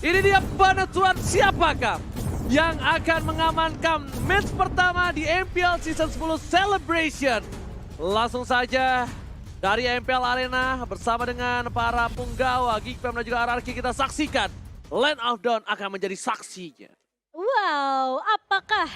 Ini dia penentuan siapakah yang akan mengamankan match pertama di MPL Season 10 Celebration. Langsung saja dari MPL Arena bersama dengan para punggawa Geekfam dan juga RRQ kita saksikan Land of Dawn akan menjadi saksinya. Wow, apakah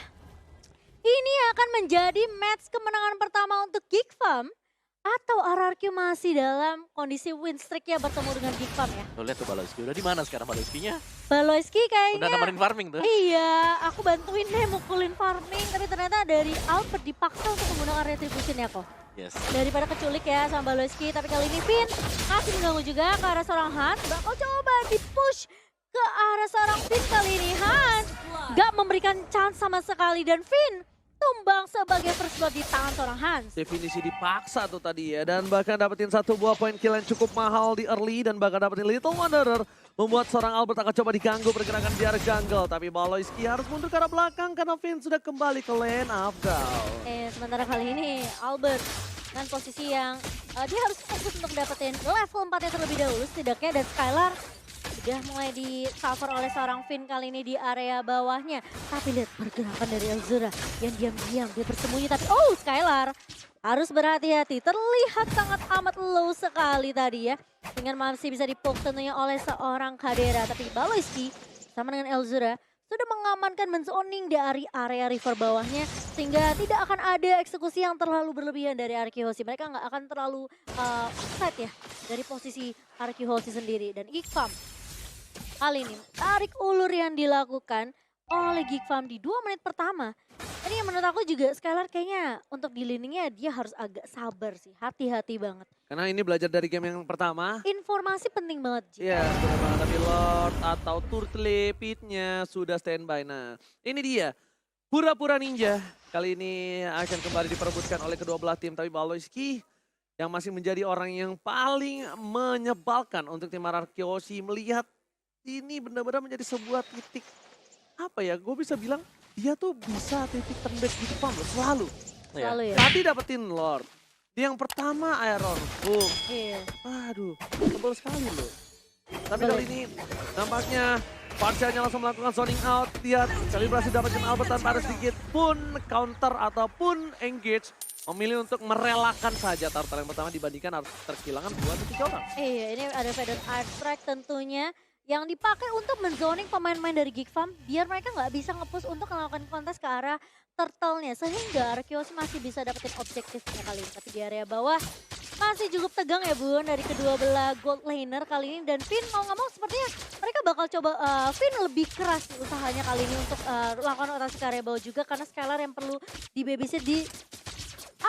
ini akan menjadi match kemenangan pertama untuk Geekfam? Atau RRQ masih dalam kondisi win streak ya bertemu dengan Geekfam ya? Tuh lihat tuh Baloyski, udah di mana sekarang Baloyski-nya? Baloyski kayaknya... Udah nemenin farming tuh. Iya, aku bantuin deh mukulin farming. Tapi ternyata dari Albert dipaksa untuk menggunakan retribution ya kok. Yes. Daripada keculik ya sama Baloyski. Tapi kali ini Finn masih mengganggu juga ke arah seorang Hans. Bakal coba di-push ke arah seorang Finn kali ini. Hans gak memberikan chance sama sekali. Dan Finn tumbang sebagai first blood di tangan seorang Hans. Definisi dipaksa tuh tadi ya, dan bahkan dapetin satu buah poin kill yang cukup mahal di early, dan bahkan dapetin Little Wanderer, membuat seorang Albert akan coba diganggu pergerakan di arah jungle. Tapi Baloyski harus mundur ke arah belakang karena Finn sudah kembali ke lane of Dawn. Sementara kali ini Albert dengan posisi yang dia harus fokus untuk dapetin level 4 yang terlebih dahulu setidaknya, dan Skylar sudah mulai di cover oleh seorang Finn kali ini di area bawahnya. Tapi lihat pergerakan dari Elzura yang diam-diam dia bersembunyi, tapi Skylar harus berhati-hati. Terlihat sangat amat low sekali tadi ya. Dengan masih bisa dipoke tentunya oleh seorang Kadera. Tapi Baloyski sama dengan Elzura sudah mengamankan menzoning dari area river bawahnya. Sehingga tidak akan ada eksekusi yang terlalu berlebihan dari RRQ Hoshi. Mereka nggak akan terlalu offside ya dari posisi RRQ Hoshi sendiri. Dan Geekfam kali ini tarik ulur yang dilakukan oleh Geekfam di 2 menit pertama. Ini yang menurut aku juga Skylar kayaknya untuk di laningnya dia harus agak sabar sih. Hati-hati banget. Karena ini belajar dari game yang pertama. Informasi penting banget. Ji. Iya, benar banget. Tapi Lord atau Turtle Pit-nya sudah standby. Nah, ini dia. Pura-pura ninja. Kali ini akan kembali diperebutkan oleh kedua belah tim. Tapi Baloyski yang masih menjadi orang yang paling menyebalkan untuk tim RRQ Hoshi melihat ini benar-benar menjadi sebuah titik, apa ya, gue bisa bilang dia tuh bisa titik tembak gitu Pam, selalu. Selalu ya. Tadi dapetin Lord, yang pertama Iron Boom. Iya. Aduh, tebel sekali loh. Tapi kali ini nampaknya Parsianya langsung melakukan zoning out. Lihat, kali berhasil dapetin Albert tanpa ada sedikit pun counter ataupun engage. Memilih untuk merelakan saja turtle yang pertama dibandingkan harus terkehilangan 2-3 orang. Iya, ini ada Faded Art Strike tentunya yang dipakai untuk menzoning pemain-pemain dari Geekfam biar mereka nggak bisa nge-push untuk melakukan kontes ke arah turtle-nya. Sehingga RRQ Hoshi masih bisa dapetin objektifnya kali ini. Tapi di area bawah masih cukup tegang ya Bun dari kedua belah gold laner kali ini. Dan Finn mau nggak mau sepertinya mereka bakal coba Finn lebih keras nih usahanya kali ini untuk melakukan rotasi ke area bawah juga. Karena Skylar yang perlu di babysit di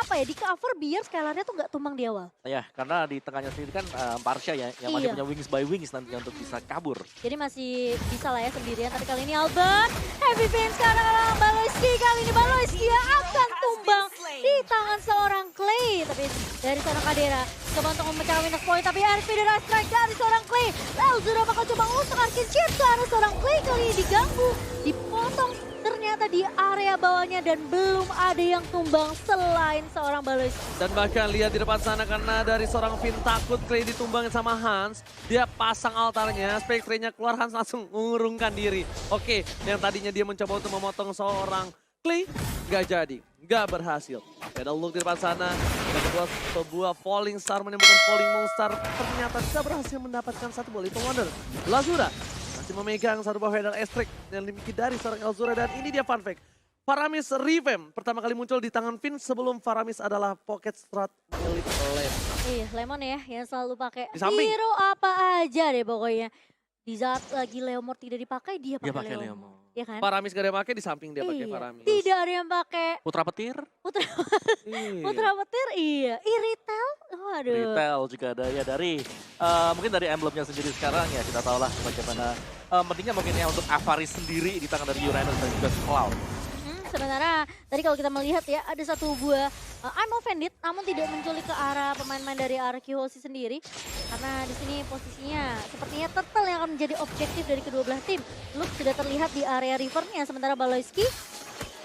di cover biar Skylarnya tuh nggak tumbang di awal. Ya, karena di tengahnya sendiri kan Parsha ya, yang masih punya wings by wings nantinya untuk bisa kabur. Jadi masih bisa lah ya sendirian, tapi kali ini Albert, heavy pin sekarang Baloyski, kali ini Baloyski akan tumbang di tangan seorang Clay. Tapi dari seorang Kadera, coba untuk memecah Windows Point, tapi RP dan strike dari seorang Clay. Elzura bakal coba ngusuk Arkin Shield ke arah seorang Clay, kali ini diganggu, dipotong. Ternyata di area bawahnya dan belum ada yang tumbang selain seorang Baloyski. Dan bahkan lihat di depan sana karena dari seorang Finn takut Clay ditumbangin sama Hans. Dia pasang altarnya, Spectre-nya keluar, Hans langsung mengurungkan diri. Oke, yang tadinya dia mencoba untuk memotong seorang Clay, nggak jadi, nggak berhasil. Ada look di depan sana, dan sebuah falling star menemukan falling monster. Ternyata tidak berhasil mendapatkan satu bola Little Wonder. Lazura masih memegang satu buah Feather Estrik yang dimiliki dari seorang Elzura, dan ini dia fun fact. Faramis Revamp pertama kali muncul di tangan Finn sebelum Faramis adalah pocket strat milik Lemon. Iya, Lemon ya yang selalu pakai Di samping. hero apa aja deh pokoknya. Di saat lagi Leomord tidak dipakai, dia pakai Leomord. Ya kan? Faramis gak ada yang pakai, di samping dia pakai Iya. Faramis. Tidak ada yang pakai Putra petir, Iya. Putra Petir, iya. Iritel, waduh. retail juga ada ya dari mungkin dari emblemnya sendiri sekarang ya kita tahu lah bagaimana pentingnya mungkin ya untuk Avaris sendiri di tangan dari Uranus dan juga Cloud. Sementara tadi kalau kita melihat ya ada satu buah I'm offended namun tidak menculik ke arah pemain-pemain dari RRQ Hoshi sendiri. Karena di sini posisinya sepertinya turtle yang akan menjadi objektif dari kedua belah tim. Luke sudah terlihat di area rivernya, sementara Baloyski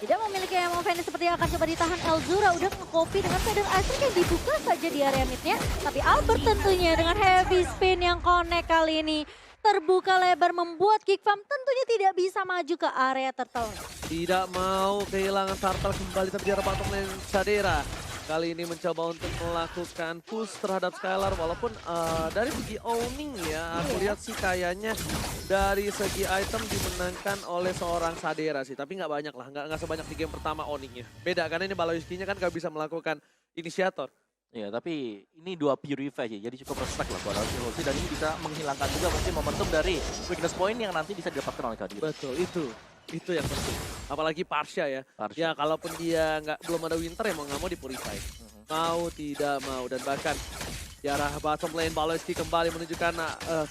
tidak memiliki yang offended seperti yang akan coba ditahan Elzura. Udah nge-copy dengan Feather Ice yang dibuka saja di area midnya. Tapi Albert tentunya dengan heavy spin yang connect kali ini. terbuka lebar membuat Geekfam tentunya tidak bisa maju ke area turtle. Tidak mau kehilangan turtle kembali, tapi dia bottom lane Shadera. Kali ini mencoba untuk melakukan push terhadap Skylar, walaupun dari segi owning ya, aku lihat sih kayaknya dari segi item dimenangkan oleh seorang Shadera sih. Tapi nggak banyak lah, nggak sebanyak di game pertama owningnya. Beda, karena ini Baloyski-nya kan nggak bisa melakukan inisiator. Ya, tapi ini dua purify sih, jadi cukup respect lah buat Alfie dan ini bisa menghilangkan juga mungkin momentum dari weakness point yang nanti bisa didapatkan oleh Kadira. Betul, itu yang penting. Apalagi Parsha ya. Parsha. Ya kalaupun dia belum ada winter ya mau nggak mau di purify. Mau tidak mau, dan bahkan di arah bottom lane Baloyski kembali menunjukkan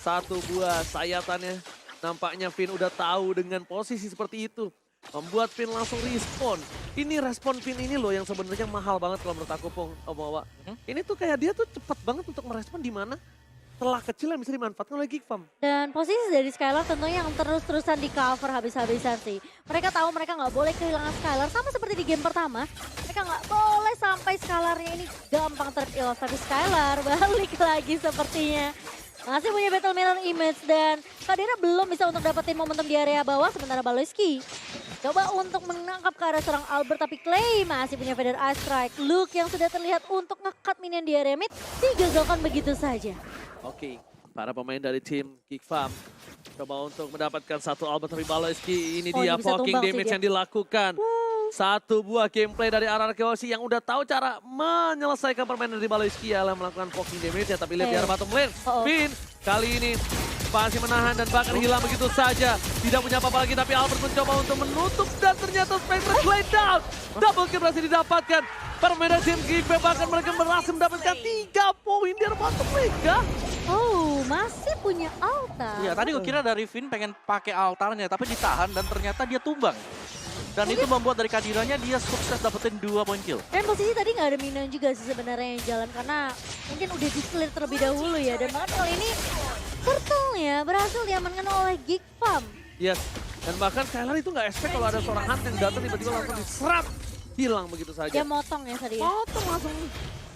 satu buah sayatannya. Nampaknya Finn udah tahu dengan posisi seperti itu. Membuat Finn langsung respon. Ini respon Finn ini loh yang sebenarnya mahal banget kalau menurut aku, Bawa. Ini tuh kayak dia tuh cepat banget untuk merespon di mana celah kecil yang bisa dimanfaatkan oleh Geekfam. Dan posisi dari Skylar tentunya yang terus-terusan di cover habis-habisan sih. Mereka tahu mereka nggak boleh kehilangan Skylar, sama seperti di game pertama. Mereka nggak boleh sampai Skylarnya ini gampang terkilos. Tapi Skylar balik lagi sepertinya. Masih punya battle mirror image dan Kadira belum bisa untuk dapetin momentum di area bawah, sementara Baloyski coba untuk menangkap ke arah seorang Albert, tapi Clay masih punya Feather Ice Strike. Luke yang sudah terlihat untuk nge-cut minion di area mid digagalkan begitu saja. Oke, para pemain dari tim Geekfam coba untuk mendapatkan satu Albert, tapi Baloyski ini Oh, dia ini bisa poking tumbang sih damage dia. yang dilakukan. Satu buah gameplay dari RRQC yang udah tahu cara menyelesaikan permainan dari Baloyski adalah melakukan poking damage ya, tapi lihat di arah bottom lane. Finn kali ini masih menahan dan bahkan hilang begitu saja. Tidak punya apa-apa lagi, tapi Albert mencoba untuk menutup dan ternyata Spectre slide down. Double kill berhasil didapatkan. Permainan tim Geekfam bahkan mereka berhasil mendapatkan 3 poin di arah bottom lane kah? Oh, masih punya altar. Iya, tadi gue kira dari Finn pengen pakai altarnya, tapi ditahan dan ternyata dia tumbang. Dan itu membuat dari Kadiranya dia sukses dapetin 2 poin kill. Dan posisi tadi nggak ada minion juga sih sebenarnya yang jalan karena mungkin udah di-clear terlebih dahulu ya. Dan bahkan kali ini turtle-nya berhasil diamankan oleh Geekfam. Yes, dan bahkan Skylar itu nggak expect kalau ada seorang hunt yang datang tiba-tiba langsung diserap. Hilang begitu saja. Dia motong ya tadi ya. Potong langsung.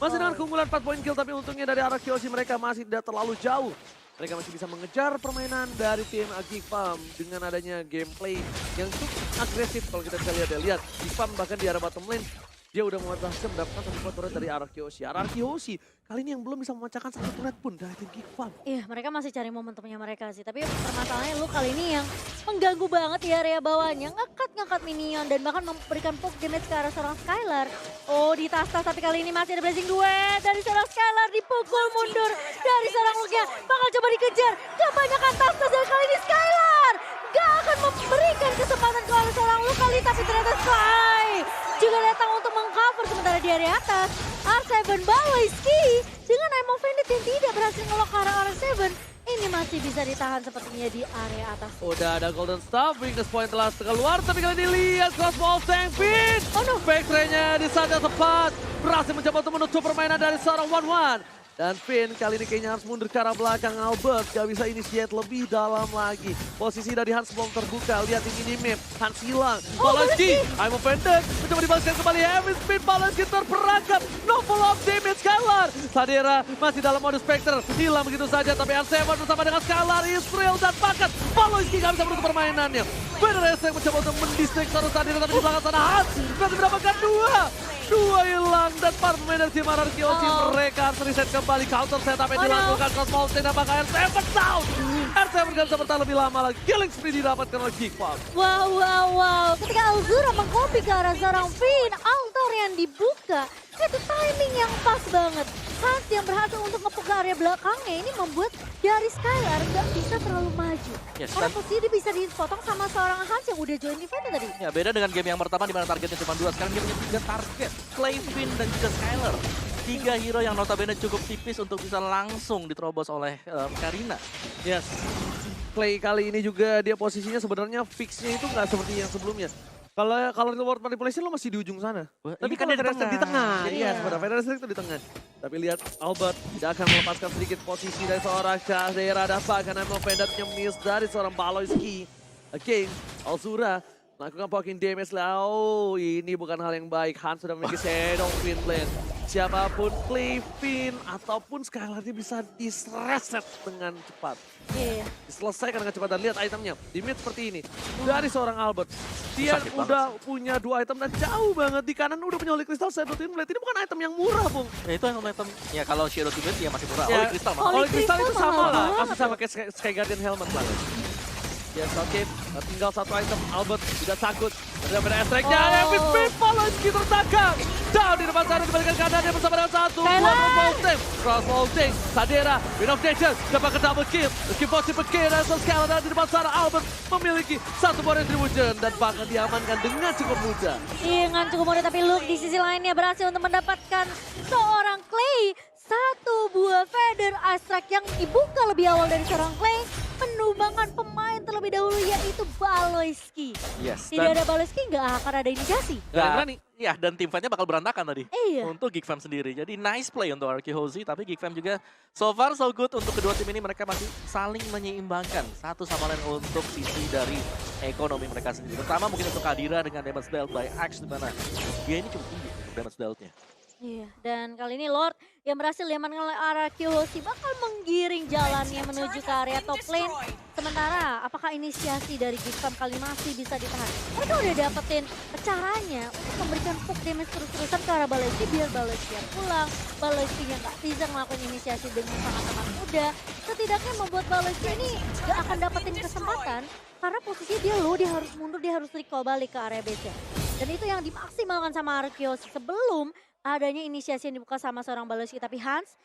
Masih dengan keunggulan 4 poin kill, tapi untungnya dari arah Kyoshi mereka masih tidak terlalu jauh. Mereka masih bisa mengejar permainan dari tim Geekfam dengan adanya gameplay yang cukup agresif kalau kita bisa lihat ya. Lihat, Geekfam bahkan di arah bottom lane, dia udah berhasil mendapatkan satu buah turret dari arah Kyoshi. Arah Kyoshi kali ini yang belum bisa memecahkan satu turret pun dari tim Geekfam. Iya, mereka masih cari momentumnya mereka sih. Tapi permasalahannya lu kali ini yang mengganggu banget di area bawahnya. Ngekat minion dan bahkan memberikan poke damage ke arah seorang Skylar. Oh, di tas-tas, tapi kali ini masih ada blessing duet dari seorang Skylar. Dipukul mundur dari seorang Luke-nya. Bakal coba dikejar. Kebanyakan tas-tas dan kali ini Skylar gak akan memberikan kesempatan ke arah seorang Luke kali. Tapi ternyata Sky juga datang untuk mengcover sementara di area atas. R7 Baloyski dengan Emo Bandit yang tidak berhasil ngelok ke arah R7. Ini masih bisa ditahan sepertinya di area atas. Udah ada Golden Staff, weakness point telah keluar, tapi kali ini lihat crossbow tank Finn. Oh no. Backstray-nya di saat yang tepat berhasil mencoba untuk menutup permainan dari seorang One. Dan Finn kali ini kayaknya harus mundur ke arah belakang. Albert gak bisa initiate lebih dalam lagi. Posisi dari Hans belum terbuka. Lihat di minimap. Hans hilang. Baloyski, I'm offended. Mencoba dibalaskan kembali. Heavy speed Baloyski terperangkap. No follow up damage Skylar. Shadera masih dalam mode Spectre. Hilang begitu saja. Tapi R7 bersama dengan Skylar, Israel dan Pakat. Baloyski gak bisa menutup permainannya. Benar yang mencoba untuk mendistract seorang Shadera. Tapi di belakang sana Hans berhasil mendapatkan 2 hilang dan para pemain dari tim RRQC mereka harus reset kembali. Counter setup yang dilakukan Cross Mountain dan bakal R7 down. R7 gak bisa bertahan lebih lama lagi. Killing spree didapatkan oleh Geekfam. Wow. Ketika Alzura mengkopi ke arah seorang Finn, altar yang dibuka. Itu timing yang pas banget. Hans yang berhasil untuk ngepuk ke area belakangnya ini membuat dari Skylar gak bisa terlalu maju. Yes, Karena dan- posisi dia bisa dipotong sama seorang Hans yang udah join eventnya tadi. Ya, beda dengan game yang pertama di mana targetnya cuma 2. Sekarang dia punya 3 target. Clay, Finn, dan juga Skylar. 3 hero yang notabene cukup tipis untuk bisa langsung diterobos oleh Karina. Yes. Clay kali ini juga dia posisinya sebenarnya fixnya itu nggak seperti yang sebelumnya. Kalau reward manipulation lo masih di ujung sana. Wah, Tapi ini kan dia di Federer di tengah. tengah. Iya, sebenarnya Federer itu di tengah. Tapi lihat Albert tidak akan melepaskan sedikit posisi dari seorang Shadera. Dan bahkan Emo Bandit miss dari seorang Baloyski. Again, Alzura melakukan poking damage lah. Oh, ini bukan hal yang baik. Hans sudah memiliki Shadow Twin Blade. siapapun Clevin ataupun Skylar dia bisa disreset dengan cepat. Iya. Diselesaikan dengan cepat dan lihat itemnya di mid seperti ini. Dari seorang Albert. Dia Sakit udah punya 2 item dan jauh banget di kanan udah punya Holy Crystal. Shadow Teamblade ini bukan item yang murah, Bung. Ya itu yang item. Ya kalau Shadow Teamblade ya masih murah. Ya, Holy Crystal mah. Holy Holy Crystal itu Crystal sama mahal lah, banget. kasus sama kayak Sky Guardian Helmet lah. Yes, oke. Tinggal 1 item, Albert tidak takut. Ada pada S-Track-nya, MVP Paloski tertangkap. Down di depan sana, dibalikan kanan, dia bersama dengan 1. Skylar. Cross vaulting, Sadera, Win of Nature, dapatkan double kill. Meski possible kill, dan Skylar dan di depan sana, Albert memiliki 1 power distribution dan bahkan diamankan dengan cukup mudah. Dengan cukup mudah, tapi Luke di sisi lainnya berhasil untuk mendapatkan seorang Clay. 1 buah feather Ice Strike yang dibuka lebih awal dari seorang Clay. Menumbangkan pemain terlebih dahulu yaitu Baloyski. Yes. Tidak ada Baloyski nggak akan ada inisiasi. Gak ada yang berani. Ya, dan tim fight-nya bakal berantakan tadi. Iya. Untuk Geek Fam sendiri. Jadi nice play untuk Arkehozy, tapi Geek Fam juga so far so good untuk kedua tim ini. Mereka masih saling menyeimbangkan satu sama lain untuk sisi dari ekonomi mereka sendiri. Terutama mungkin untuk Kadira dengan damage dealt by Axe, di mana dia ini cukup tinggi untuk damage dealt-nya. Iya, dan kali ini Lord yang berhasil diamankan oleh Arkehozy bakal menggiring jalannya menuju ke area top lane. Sementara, apakah inisiasi dari Geek Fam kali masih bisa ditahan? Mereka udah dapetin caranya untuk memberikan hook damage terus-terusan ke arah Baloyski biar Baloyski yang pulang. Baloyski-nya nggak bisa melakukan inisiasi dengan sangat-sangat mudah. Setidaknya membuat Baloyski ini nggak akan dapetin kesempatan karena posisinya dia low, dia harus mundur, dia harus recall balik ke area base-nya. Dan itu yang dimaksimalkan sama Arkehozy sebelum adanya inisiasi yang dibuka sama seorang Baloyski. Tapi Hans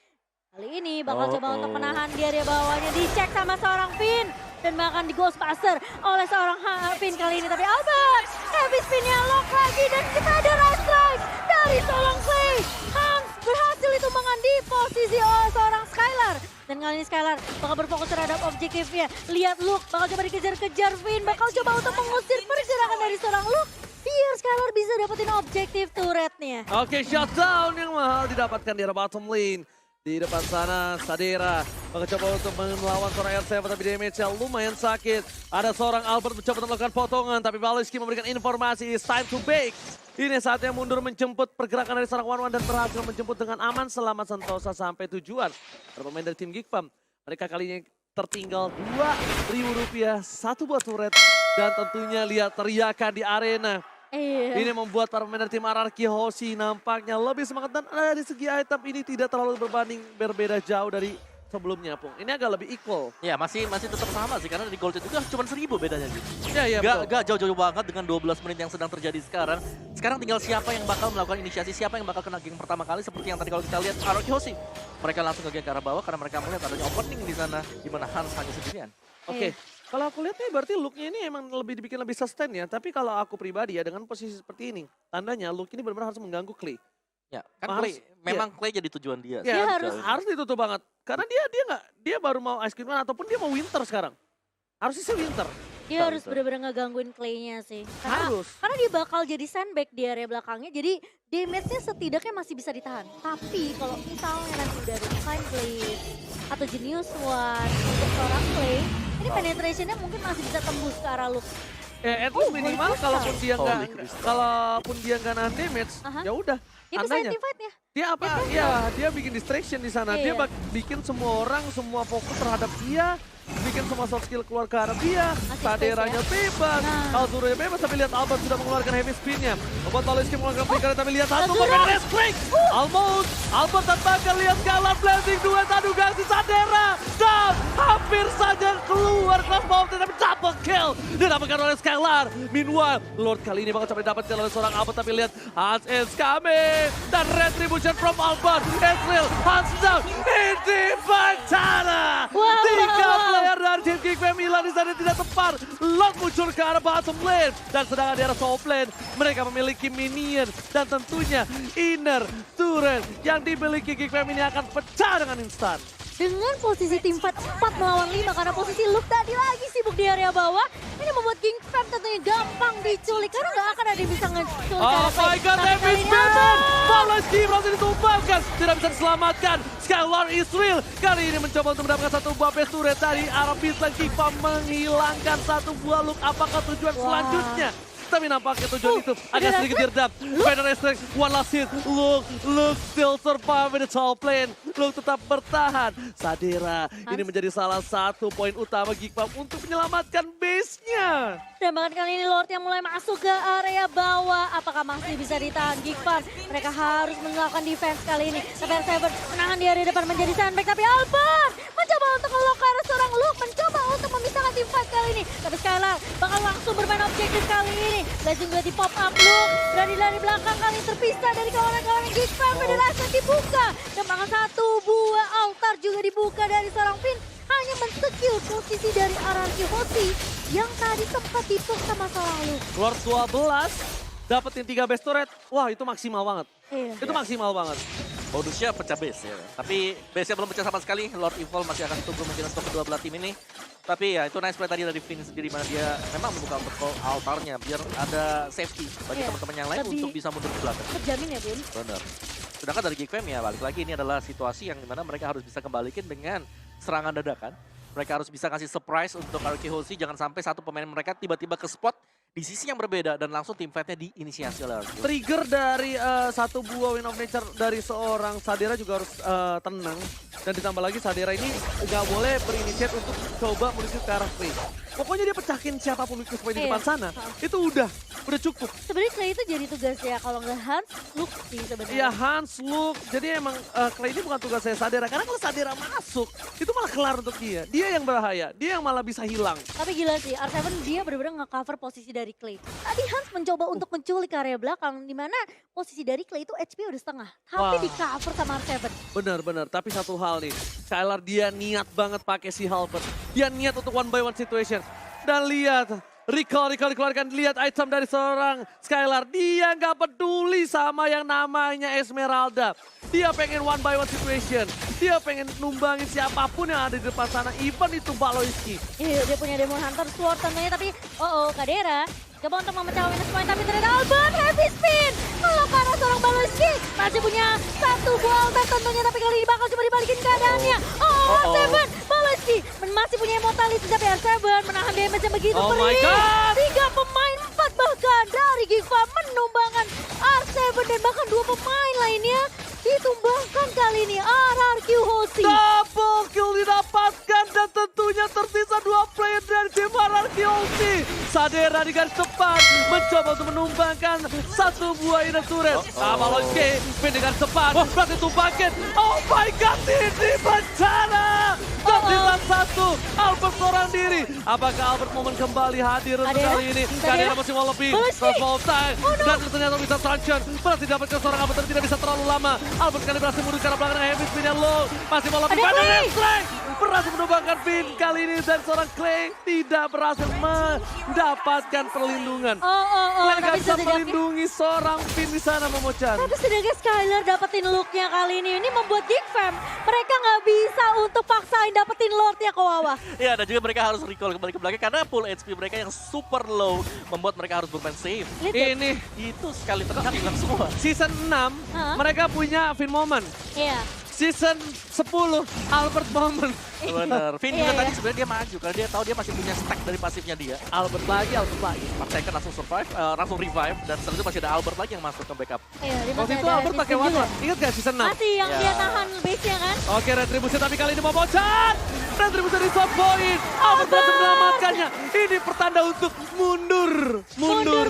kali ini bakal coba untuk menahan di area bawahnya. Dicek sama seorang Finn dan bahkan di Ghostbuster oleh seorang Finn kali ini. Tapi Albert habis Finn-nya lock lagi dan kita ada Rise Strike dari seorang Clay. Hans berhasil ditumbangkan di posisi oleh seorang Skylar. Dan kali ini Skylar bakal berfokus terhadap objektifnya. Lihat Luke bakal coba dikejar-kejar Finn. Bakal coba untuk mengusir pergerakan dari seorang Luke. Biar Skylar bisa dapetin objektif turretnya. Oke, shutdown yang mahal didapatkan di arah bottom lane. Di depan sana, Sadera mencoba untuk melawan seorang R7, tapi damage-nya lumayan sakit. Ada seorang Albert mencoba untuk melakukan potongan, tapi Baloyski memberikan informasi, it's time to bake. Ini saatnya mundur menjemput pergerakan dari seorang One dan berhasil menjemput dengan aman selama Sentosa sampai tujuan. Para pemain dari tim Geek Fam, mereka kali ini tertinggal Rp2.000, 1 buah turret. Dan tentunya lihat teriakan di arena. Iya. Ini membuat para pemain dari tim Arkehozy nampaknya lebih semangat dan dari segi item ini tidak terlalu berbeda jauh dari sebelumnya, Pung. Ini agak lebih equal. Ya masih tetap sama sih, karena di Gold juga cuma 1000 bedanya gitu. Iya, Gak jauh-jauh banget dengan 12 menit yang sedang terjadi sekarang. Sekarang tinggal siapa yang bakal melakukan inisiasi, siapa yang bakal kena geng pertama kali. Seperti yang tadi kalau kita lihat Arkehozy. Mereka langsung ke geng ke arah bawah karena mereka melihat adanya opening di sana. Di mana Hans hanya sendirian. Oke. Kalau aku lihat nih berarti look-nya ini emang lebih dibikin lebih sustain ya. Tapi kalau aku pribadi ya dengan posisi seperti ini. Tandanya look ini benar-benar harus mengganggu Clay. Ya, kan Harus- Clay, memang Clay jadi tujuan dia. Ya, Dia harus ditutup banget. Karena dia baru mau Ice Cream Run ataupun dia mau Winter sekarang. Harusnya sih Winter. Dia Betul, harus betul. benar-benar ngegangguin Clay-nya sih. Harus. Karena dia bakal jadi sandbag di area belakangnya. Jadi damage-nya setidaknya masih bisa ditahan. Tapi kalau misalnya nanti udah ada Time Blade atau Genius One untuk seorang Clay, ini penetration-nya mungkin masih bisa tembus ke arah Luke. Ya, at least minimal Holy kalaupun dia Holy nggak Crystal. kalaupun dia nggak nahan damage, Aha. ya udah. Dia bisa Tandanya. teamfight-nya. Dia apa? Ya, dia bikin distraction di sana. Dia Iya. bikin semua orang semua fokus terhadap dia. Bikin semua soft skill keluar ke arah dia. Masih Saderanya bebas. Nah. Alzuranya bebas. Tapi lihat Albert sudah mengeluarkan heavy spin-nya. Membuat Baloyski mengeluarkan flicker. Tapi lihat satu Alzura. pemain strike. Almost. Albert dan Bakal lihat Skylar blazing. Duet adu gangsi Sadera. Dan hampir saja keluar cross mountain. Tapi double kill. Didapatkan oleh Skylar. Meanwhile, Lord kali ini bakal coba didapatkan oleh seorang Albert. Tapi lihat Hans is coming. Dan retribution from Albert. Ezreal. Hans down. Ini Bantana. Wow. 3 player dari tim Geek Fam hilang di sana tidak tepat. Lot muncul ke arah bottom lane. Dan sedangkan di arah top lane, mereka memiliki minion. Dan tentunya inner turret yang dimiliki Geek Fam ini akan pecah dengan instan. Dengan posisi tim fight 4 melawan 5 karena posisi Luke tadi lagi sibuk di area bawah, ini membuat King Fam tentunya gampang diculik karena nggak akan ada yang bisa ngeculik. Oh my god, Tapi kali Davis ini Bennett! Albert. Baloyski berhasil ditumbangkan, tidak bisa diselamatkan. Skylar Israel kali ini mencoba untuk mendapatkan satu buah base turret dari arah Bislan. Kipa menghilangkan satu buah look. Apakah tujuan Wah. selanjutnya? Tapi nampaknya tujuan itu agak sedikit diredam. Vader Extract, one last hit. Look still survive in the top lane. Look tetap bertahan. Sadera ini menjadi salah satu poin utama Geekfam untuk menyelamatkan base-nya. Tembakan kali ini Lord yang mulai masuk ke area bawah. Apakah masih bisa ditahan Geekfam? Mereka harus melakukan defense kali ini. Tapi R7 menahan di area depan menjadi sandbag. Tapi Albert mencoba untuk nge-lock ke arah seorang Luke. Mencoba untuk memisahkan tim fight kali ini. Tapi Skylar bakal langsung bermain objektif kali ini. Blazing juga di pop up Luke. Berani dari belakang kali terpisah dari kawan-kawan Geekfam. Federasi dibuka. Dan bahkan satu buah altar juga dibuka dari seorang Finn. Hanya men-secure posisi dari RRQ Hoshi yang tadi sempat dipuk sama seorang Luke. Lord 12 dapetin 3 base turret. Wah, itu maksimal banget. Iya. Itu maksimal banget. Bonusnya pecah base ya. Tapi base-nya belum pecah sama sekali. Lord Evil masih akan tunggu mungkin untuk kedua belah tim ini. Tapi ya itu nice play tadi dari Finn sendiri, mana dia memang membuka untuk altarnya biar ada safety bagi teman-teman yang lain untuk bisa mundur ke belakang. Terjamin ya, Bun? Benar. Sedangkan dari Geekfam ya balik lagi ini adalah situasi yang dimana mereka harus bisa kembalikan dengan serangan dadakan. Mereka harus bisa kasih surprise untuk RRQ Hoshi. Jangan sampai satu pemain mereka tiba-tiba ke spot di sisi yang berbeda dan langsung tim fight-nya diinisiasi oleh RRQ. Trigger dari satu buah Win of Nature dari seorang Sadera juga harus tenang. Dan ditambah lagi Sadera ini nggak boleh berinisiat untuk coba menuju ke arah Clay. Pokoknya dia pecahin siapapun weakness point di depan sana. Itu udah cukup. Sebenarnya Clay itu jadi tugas ya, kalau nggak Hans, Luke sih sebenarnya. Iya Hans, Luke. Jadi emang Clay ini bukan tugas saya Sadera. Karena kalau Sadera masuk, itu malah kelar untuk dia. Dia yang bahaya, dia yang malah bisa hilang. Tapi gila sih, R7 dia benar-benar nge-cover posisi dari Clay. Tadi Hans mencoba untuk menculik area belakang, di mana posisi dari Clay itu HP udah setengah. Tapi Wah. di-cover sama R7. Benar. Tapi satu hal nih, Skylar dia niat banget pakai si Halberd. Dia niat untuk one by one situation. Dan lihat, recall dikeluarkan, lihat item dari seorang Skylar. Dia nggak peduli sama yang namanya Esmeralda. Dia pengen one by one situation. Dia pengen numbangin siapapun yang ada di depan sana, even itu Baloiski. Iya, dia punya Demon Hunter Sword tentunya, tapi Kadera coba untuk memecah Winner's Point, tapi ternyata Albert heavy spin. Kalau ke arah seorang Baloiski masih punya satu buah altar tentunya, tapi kali ini bakal coba dibalikin keadaannya. R7, Baloiski masih punya immortality, tapi R7 menahan damage yang begitu Oh my perih. God. 3 pemain, 4 bahkan dari Geekfam menumbangkan R7 dan bahkan 2 pemain lainnya ditumbangkan kali ini RRQ Hoshi. Double kill didapatkan dan tentunya tersisa 2 player dari tim RRQ Hoshi. Sadera di garis depan mencoba untuk menumbangkan satu buah inner turret. Baloiski pin di garis depan, berarti tumbangkan. Oh my god, ini bencana. Tersisa satu, Albert seorang diri. Apakah Albert momen kembali hadir untuk Kadera? kali ini? Kadera masih mau lebih. Baloiski. First time. Dan ternyata bisa truncheon. Berhasil dapatkan seorang Albert tapi tidak bisa terlalu lama. Albert kali berhasil mundur ke arah belakang, heavy spin-nya low. Masih mau lebih. Ada Pada Clay. Clay berhasil menumbangkan Finn kali ini. Dan seorang Clay tidak berhasil mendapatkan perlindungan. Clay Tapi gak bisa setidaknya melindungi seorang Finn di sana, Momochan. Tapi setidaknya Skylar dapetin look-nya kali ini membuat Geekfam mereka nggak bisa untuk paksain dapetin Lord-nya ke bawah. Ya, dan juga mereka harus recall kembali ke belakang karena full HP mereka yang super low membuat mereka harus bermain safe. Lihat deh. Ini Itu sekali tekan hilang semua. season 6 mereka punya Finn moment. Iya. Season 10 Albert moment. Bener. Finn juga Iya, tadi iya. sebenarnya dia maju karena dia tahu dia masih punya stack dari pasifnya dia. Albert lagi. Partaker langsung survive, langsung revive dan setelah itu masih ada Albert lagi yang masuk ke backup. Iya, dia Waktu masih itu ada Albert pakai Distin juga. one. Ingat gak season 6? Masih yang Ya. dia tahan base-nya kan? Oke, retribusi tapi kali ini Momochan. Retribusi di swap point. Albert berhasil menyelamatkannya. Ini pertanda untuk mundur. Mundur.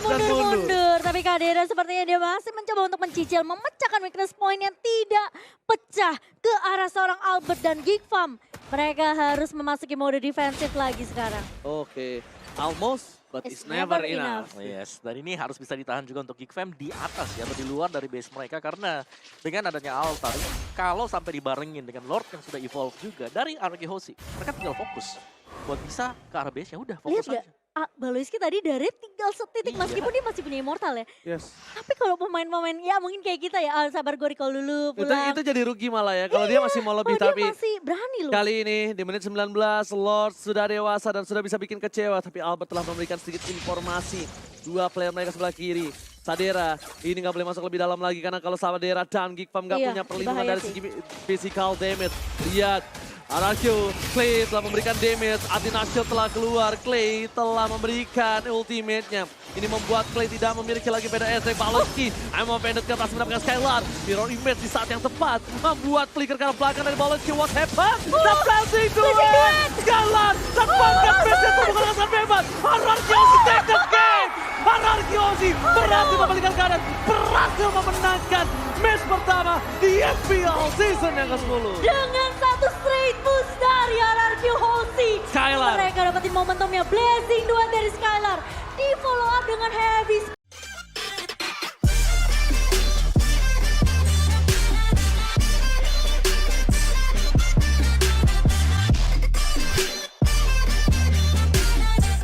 Tapi Kadera sepertinya dia masih mencoba untuk mencicil, memecahkan weakness point yang tidak pecah ke arah seorang Albert dan Geekfam. Mereka harus memasuki mode defensif lagi sekarang. Oke, almost but It's it's never never enough. Oh, yes, dan ini harus bisa ditahan juga untuk Geekfam di atas ya, atau di luar dari base mereka karena dengan adanya altar, kalau sampai dibarengin dengan Lord yang sudah evolve juga dari RRQ Hoshi, mereka tinggal fokus buat bisa ke arah base ya udah Lihat fokus gak? aja. Baloiski tadi dari tinggal setitik Iya. meskipun dia masih punya immortal ya. Yes. Tapi kalau pemain-pemain ya mungkin kayak kita ya, sabar gue recall dulu pulang. Itu jadi rugi malah ya kalau dia masih mau lebih, dia tapi masih berani loh. kali ini di menit 19 Lord sudah dewasa dan sudah bisa bikin kecewa, tapi Albert telah memberikan sedikit informasi. 2 player mereka sebelah kiri. Sadera ini nggak boleh masuk lebih dalam lagi karena kalau Sadera dan Geekfam nggak Iya, punya perlindungan bahaya dari segi physical damage. Lihat Arakyo, Clay telah memberikan damage, Atinasio telah keluar, Clay telah memberikan ultimate-nya. Ini membuat Clay tidak memiliki lagi PDS dari Baloski. Amo Bandit ke atas mendapatkan Skylar. Mirror image di saat yang tepat membuat flicker ke arah belakang dari Baloski. What happened? The Blazing Duet! Skylar terbangkan base-nya tumbuh dengan sangat bebas. Arakyosi take the game! Arakyosi berhasil membalikan keadaan, berhasil memenangkan match pertama di FPL season yang ke-10. Dengan satu straight boost dari RRQ Hoshi. Skylar. Mereka dapetin momentumnya, blazing duet dari Skylar. Di follow up dengan heavy